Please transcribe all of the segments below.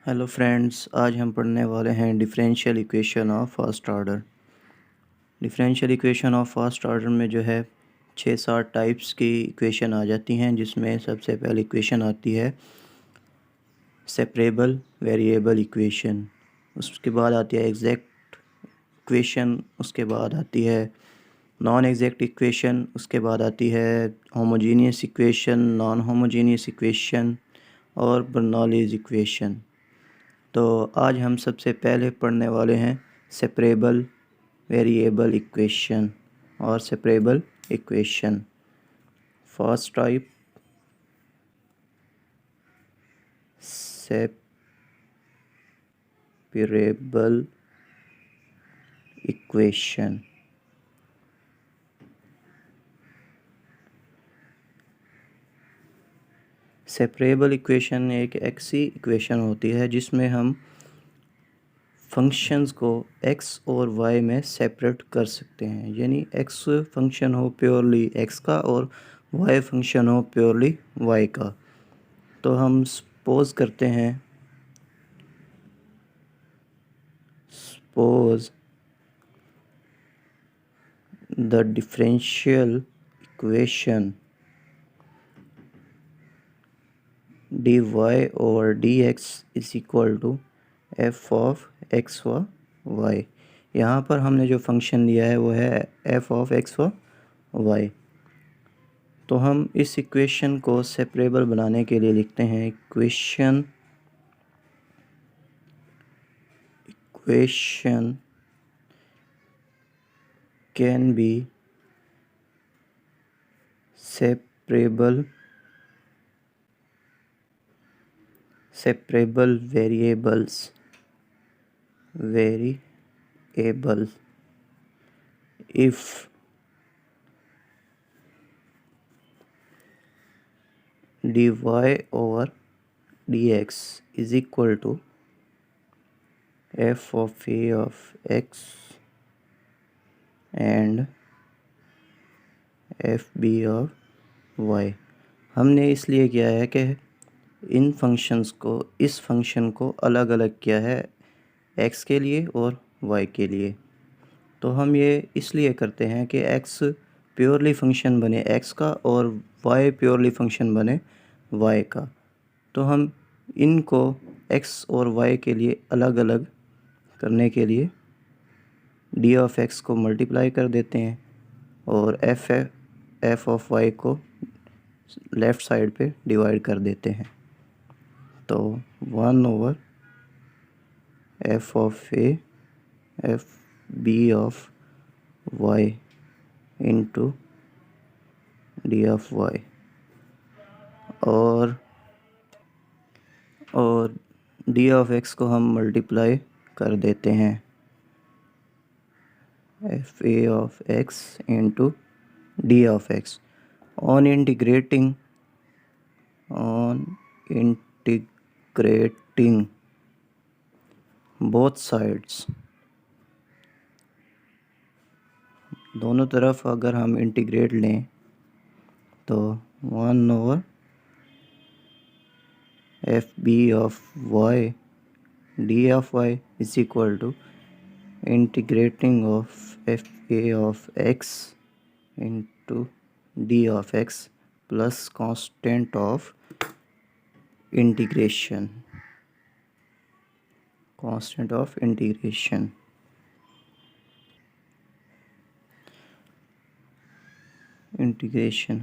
Hello friends, आज हम पढ़ने वाले हैं differential equation of first order. Differential equation of first order में जो है 6-7 टाइप्स की इक्वेशन आ जाती हैं, जिसमें सबसे पहले इक्वेशन आती है सेपरेबल वेरिएबल इक्वेशन। उसके बाद आती है एग्जैक्ट इक्वेशन। उसके बाद आती है नॉन एग्जैक्ट इक्वेशन। उसके बाद आती है homogeneous equation, non homogeneous equation और बर्नौलीज इक्वेशन। तो आज हम सबसे पहले पढ़ने वाले हैं सेपरेबल वेरिएबल इक्वेशन और separable equation. First type separable equation. Separable equation एक ऐसी इक्वेशन होती है जिसमें हम फंक्शंस को x और y में सेपरेट कर सकते हैं, यानी x फंक्शन हो प्योरली x का और y फंक्शन हो प्योरली y का। तो हम सपोज करते हैं, suppose the differential equation dy over dx is equal to f of x व y। यहाँ पर हमने जो फंक्शन लिया है वो है f of x व y। तो हम इस इक्वेशन को सेपरेबल बनाने के लिए लिखते हैं equation can be separable variables if dy over dx is equal to f of a of x and f b of y. हमने इसलिए किया है कि इन फंक्शंस को, इस फंक्शन को अलग अलग किया है x के लिए और y के लिए। तो हम ये इसलिए करते हैं कि x प्योरली फंक्शन बने x का और y प्योरली फंक्शन बने y का। तो हम इनको x और y के लिए अलग अलग करने के लिए d ऑफ x को मल्टीप्लाई कर देते हैं और f ऑफ y को लेफ़्ट साइड पे डिवाइड कर देते हैं। तो 1 over f of a f b of y into d of y और d ऑफ x को हम मल्टीप्लाई कर देते हैं f a of x into d of x। on integrating both sides, दोनों तरफ अगर हम इंटीग्रेट लें तो 1 over f b of y d of y is equal to integrating of f a of x into d of x plus constant of integration,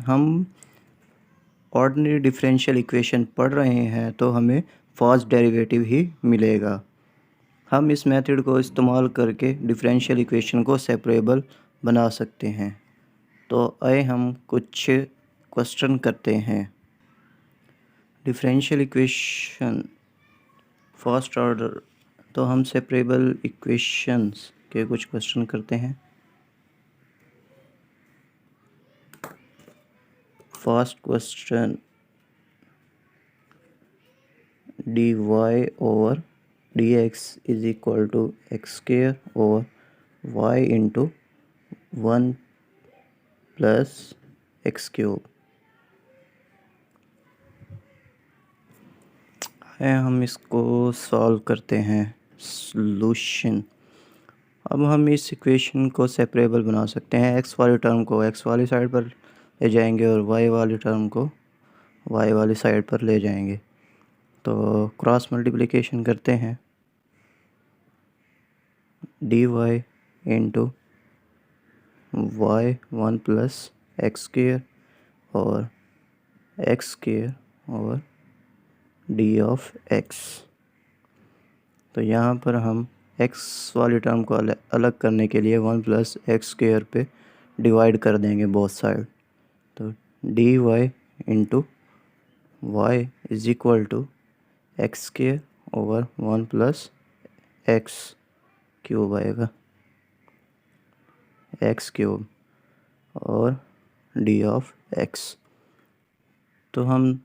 हम ordinary differential equation पढ़ रहे हैं तो हमें फर्स्ट डेरिवेटिव ही मिलेगा। हम इस मेथड को इस्तेमाल करके डिफरेंशियल इक्वेशन को सेपरेबल बना सकते हैं। तो आइए हम कुछ क्वेश्चन करते हैं। डिफरेंशियल इक्वेशन फर्स्ट ऑर्डर, तो हम सेपरेबल इक्वेशंस के कुछ क्वेश्चन करते हैं। First question, dy over dx is equal to x square over y into 1 plus x cube। है, हम इसको सॉल्व करते हैं। सॉल्यूशन। अब हम इस इक्वेशन को सेपरेबल बना सकते हैं। एक्स वाली टर्म को एक्स वाली साइड पर ले जाएंगे और वाई वाली टर्म को वाई वाली साइड पर ले जाएंगे। तो क्रॉस मल्टीप्लिकेशन करते हैं। D y into y 1 plus x square और एक्स स्क्वेयर और डी ऑफ एक्स। तो यहाँ पर हम एक्स वाली टर्म को अलग करने के लिए 1 प्लस एक्स स्क्वेयर पे डिवाइड कर देंगे बोथ साइड। तो d y into y is equal to x square over 1 plus x cube आएगा, एक्स क्यूब और डी ऑफ एक्स। तो हम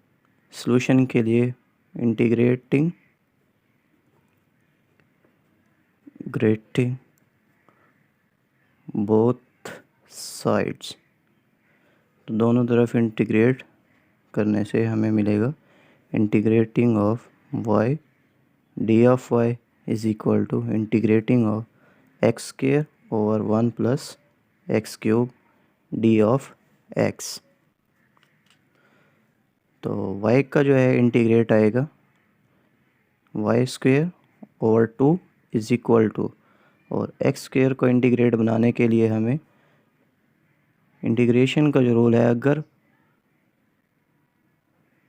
सॉल्यूशन के लिए इंटीग्रेटिंग बोथ साइड्स, तो दोनों तरफ इंटीग्रेट करने से हमें मिलेगा integrating of y d of y is equal to integrating of x square over 1 plus x cube d of x. तो y का जो है इंटीग्रेट आएगा y square over 2 is equal to, और एक्स स्क्वेयर को इंटीग्रेट बनाने के लिए हमें इंटीग्रेशन का जो रूल है, अगर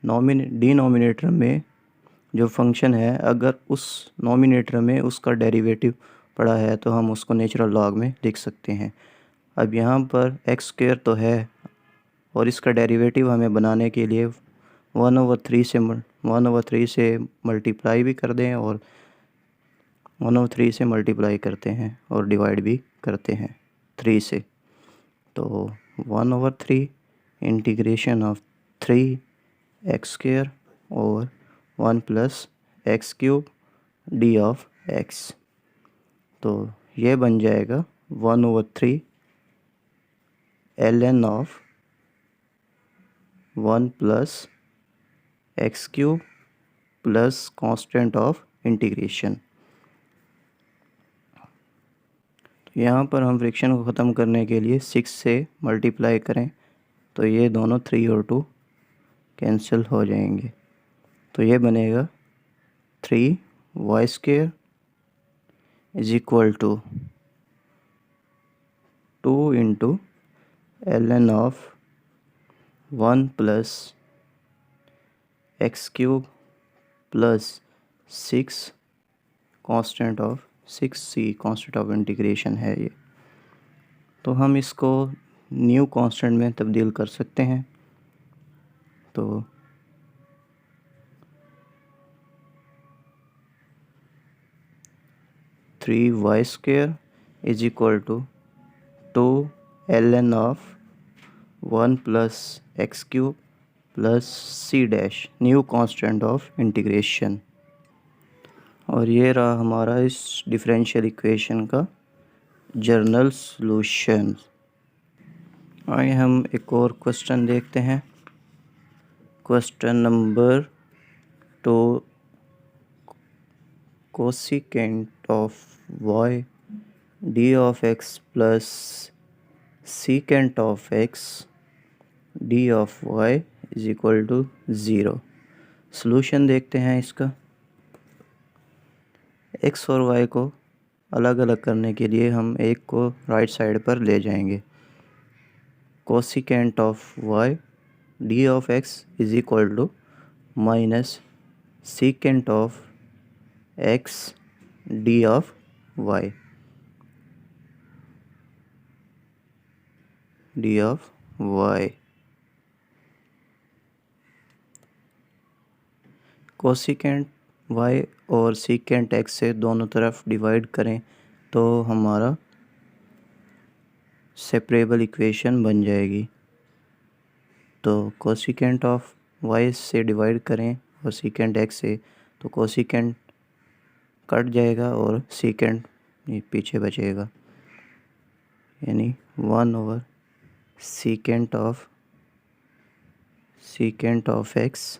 डिनोमिनेटर में जो फंक्शन है अगर उस नोमिनेटर में उसका डेरिवेटिव पड़ा है तो हम उसको नेचुरल लॉग में लिख सकते हैं। अब यहाँ पर एक्स स्क्वेयर तो है और इसका डेरिवेटिव हमें बनाने के लिए 1/3 से मल्टीप्लाई भी कर दें और 1/3 से मल्टीप्लाई करते हैं और डिवाइड भी करते हैं 3 से। तो 1/3 इंटीग्रेशन ऑफ 3 एक्स स्क्वेयर और 1 plus x cube d of x. तो ये बन जाएगा 1/3 ln of 1 plus x cube plus constant of integration. यहाँ पर हम फ्रैक्शन को ख़त्म करने के लिए 6 से मल्टीप्लाई करें तो ये दोनों 3 और 2 कैंसिल हो जाएंगे। तो ये बनेगा 3 y square is equal to 2 into ln of 1 plus x cube plus 6 constant of 6c constant of integration है ये। तो हम इसको न्यू कांस्टेंट में तब्दील कर सकते हैं। तो 3y square is equal to 2 ln of 1 plus x cube plus c dash new constant of integration. और ये रहा हमारा इस डिफरेंशियल इक्वेशन का जनरल सॉल्यूशन। आइए हम एक और क्वेश्चन देखते हैं। Question number 2, cosecant of y d of x plus secant of x d of y is equal to 0। Solution देखते हैं इसका। x और y को अलग अलग करने के लिए हम एक को राइट साइड पर ले जाएंगे। Cosecant of y d of x is equal to minus secant of x d of y d of y। Cosecant y और सीकेंट x से दोनों तरफ डिवाइड करें तो हमारा सेपरेबल इक्वेशन बन जाएगी। तो कोसिकेंट ऑफ y से डिवाइड करें और सीकेंट x से, तो कोसिकेंट कट जाएगा और सीकेंट पीछे बचेगा, यानी 1 secant of x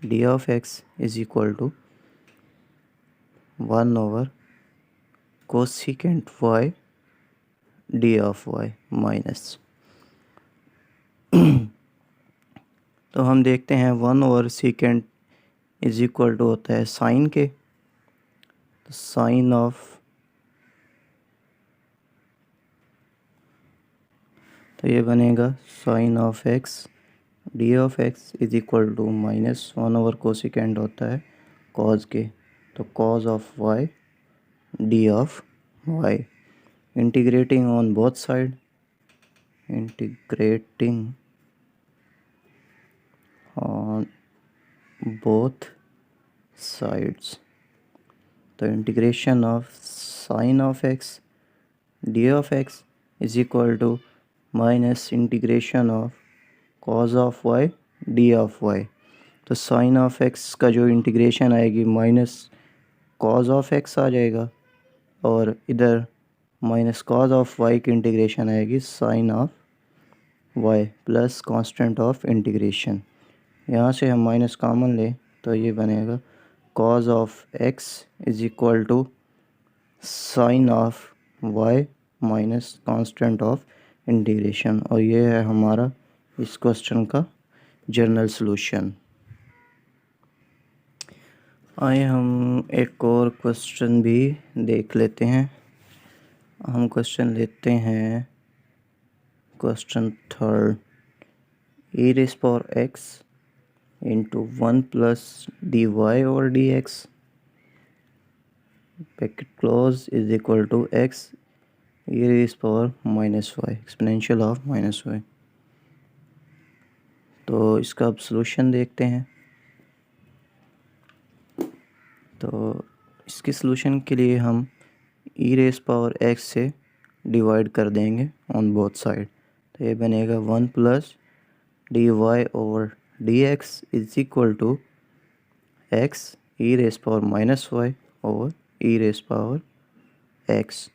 d of x is equal to 1 over cosecant y d of y minus. तो हम देखते हैं 1 over secant is equal to होता है साइन के, तो साइन ऑफ, तो ये बनेगा sine of x d of x is equal to minus 1 over cosecant होता है कॉज के, तो cos of y d of y. Integrating on both side, integrating on both sides, तो integration of sine of x d of x is equal to minus integration of cos of y d of y. तो sine of x का जो integration आएगी minus cos of x आ जाएगा, और इधर minus cos of y की integration आएगी sine of y plus constant of integration. यहाँ से हम माइनस कॉमन ले तो ये बनेगा cos of x is equal to sine of y minus constant of integration, और ये है हमारा इस क्वेश्चन का जनरल सॉल्यूशन। आइए हम एक और क्वेश्चन भी देख लेते हैं। हम क्वेश्चन लेते हैं question third, e raise power x into 1 plus d y और d x bracket close is equal to x e raise power minus y exponential of minus y. तो इसका अब सॉल्यूशन देखते हैं। तो इसके सॉल्यूशन के लिए हम e रेज़ पावर x से डिवाइड कर देंगे ऑन बोथ साइड, तो ये बनेगा 1 plus d y over d x is equal to x e raise power minus y over e raise power x.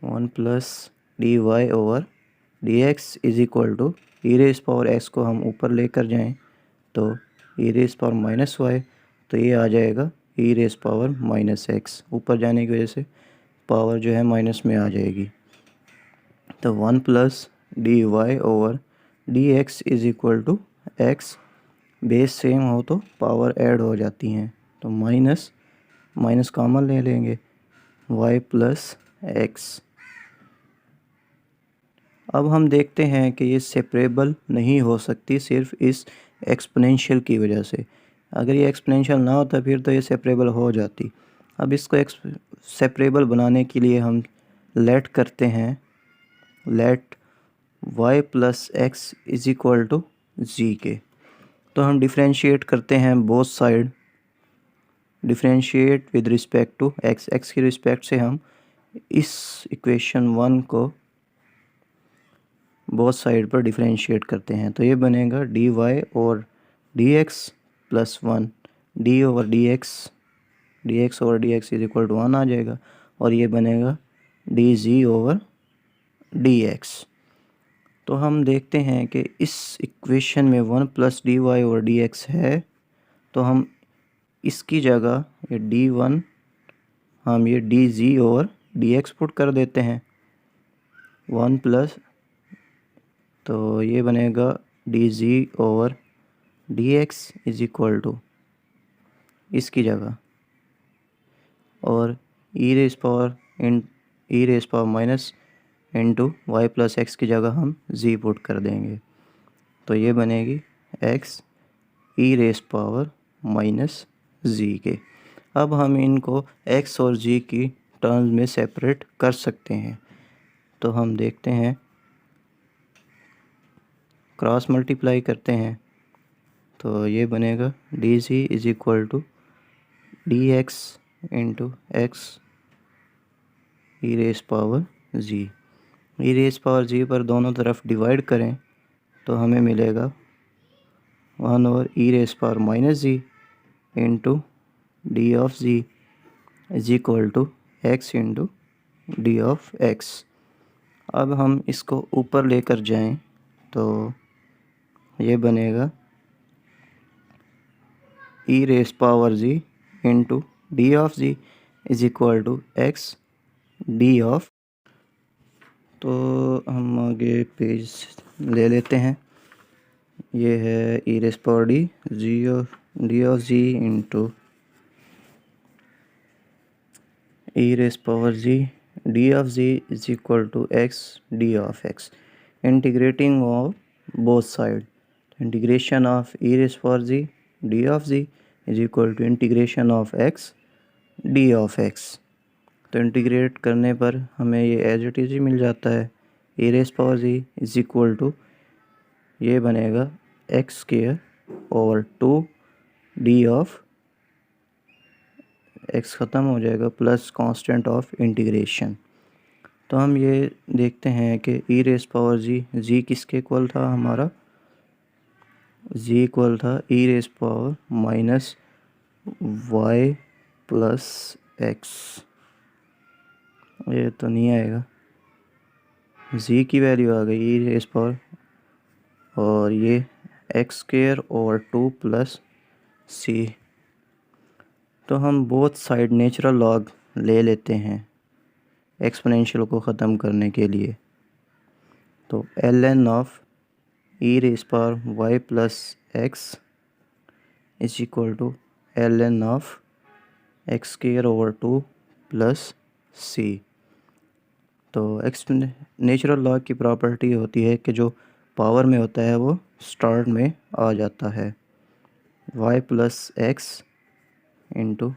1 plus d y over d x is equal to e raise power x को हम ऊपर लेकर जाएं तो e raise power minus y, तो ये आ जाएगा e raise power minus x, ऊपर जाने की वजह से पावर जो है माइनस में आ जाएगी। तो 1 plus d y over d x is equal to x, base same हो तो पावर ऐड हो जाती हैं, तो माइनस माइनस कॉमन ले लेंगे y प्लस एक्स। अब हम देखते हैं कि ये सेपरेबल नहीं हो सकती सिर्फ इस एक्सपोनेंशियल की वजह से। अगर ये एक्सपोनेंशियल ना होता फिर तो ये सेपरेबल हो जाती। अब इसको सेपरेबल बनाने के लिए हम लेट करते हैं, let y plus x is equal to g के। तो हम डिफ्रेंशिएट करते हैं both side, differentiate with respect to x, x की रिस्पेक्ट से हम इस इक्वेशन 1 को बोथ साइड पर डिफ्रेंशिएट करते हैं, तो ये बनेगा डी वाई और d x plus 1 d over d x over d x is equal to 1 आ जाएगा, और ये बनेगा d g over d x. तो हम देखते हैं कि इस इक्वेशन में 1 plus d y over d x है, तो हम इसकी जगह ये डी वन हम ये d g over d x put कर देते हैं 1 प्लस, तो ये बनेगा d g over d x is equal to इसकी जगह, और e raise power minus into y plus x की जगह हम जी पुट कर देंगे, तो ये बनेगी x e raise power minus g के। अब हम इनको एक्स और जी की टर्म्स में सेपरेट कर सकते हैं, तो हम देखते हैं क्रॉस मल्टीप्लाई करते हैं, तो ये बनेगा d g is equal to d x into x e raise power g. E raise power g पर दोनों तरफ डिवाइड करें तो हमें मिलेगा 1 over e raise power minus g into d of g is equal to x into d of x. अब हम इसको ऊपर लेकर जाएं तो ये बनेगा e raise power g into d of g is equal to x d of. तो हम आगे पेज ले लेते हैं। ये है e raise power d of g into e raise power g d of g is equal to x d of x. Integrating of both side, integration of e raise power g d of g is equal to integration of x d of x. तो integrate करने पर हमें ये as it is ही मिल जाता है। E raise power ji is equal to ये बनेगा x square over 2 D of x ख़त्म हो जाएगा प्लस कांस्टेंट ऑफ इंटीग्रेशन। तो हम ये देखते हैं कि ई रेस पावर जी किसके इक्वल था हमारा, जी इक्वल था e raise power minus y plus x. ये तो नहीं आएगा, जी की वैल्यू आ गई ई रेस पावर और ये x square over 2 plus c. तो हम बोथ साइड नेचुरल लॉग ले लेते हैं एक्सपोनेंशियल को ख़त्म करने के लिए। तो ln of e raise power y plus x is equal to ln of x square over 2 plus c. तो नेचुरल लॉग की प्रॉपर्टी होती है कि जो पावर में होता है वो स्टार्ट में आ जाता है। y plus x into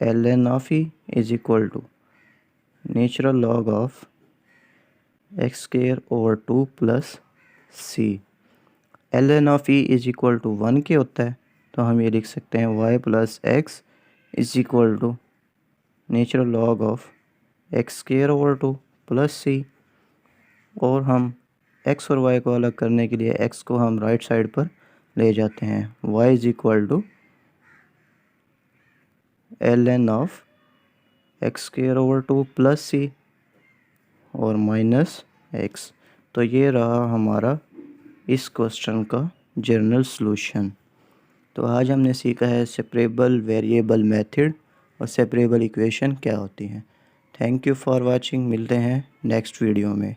ln of e is equal to natural log of x square over 2 plus c. ln of e is equal to 1 के होता है, तो हम ये लिख सकते हैं y plus x is equal to natural log of x square over 2 plus c. और हम x और y को अलग करने के लिए x को हम राइट साइड पर ले जाते हैं। y is equal to ln of x square over 2 plus c और माइनस x। तो ये रहा हमारा इस क्वेश्चन का जनरल सॉल्यूशन। तो आज हमने सीखा है सेपरेबल वेरिएबल मेथड और सेपरेबल इक्वेशन क्या होती हैं। Thank you for watching. मिलते हैं नेक्स्ट वीडियो में।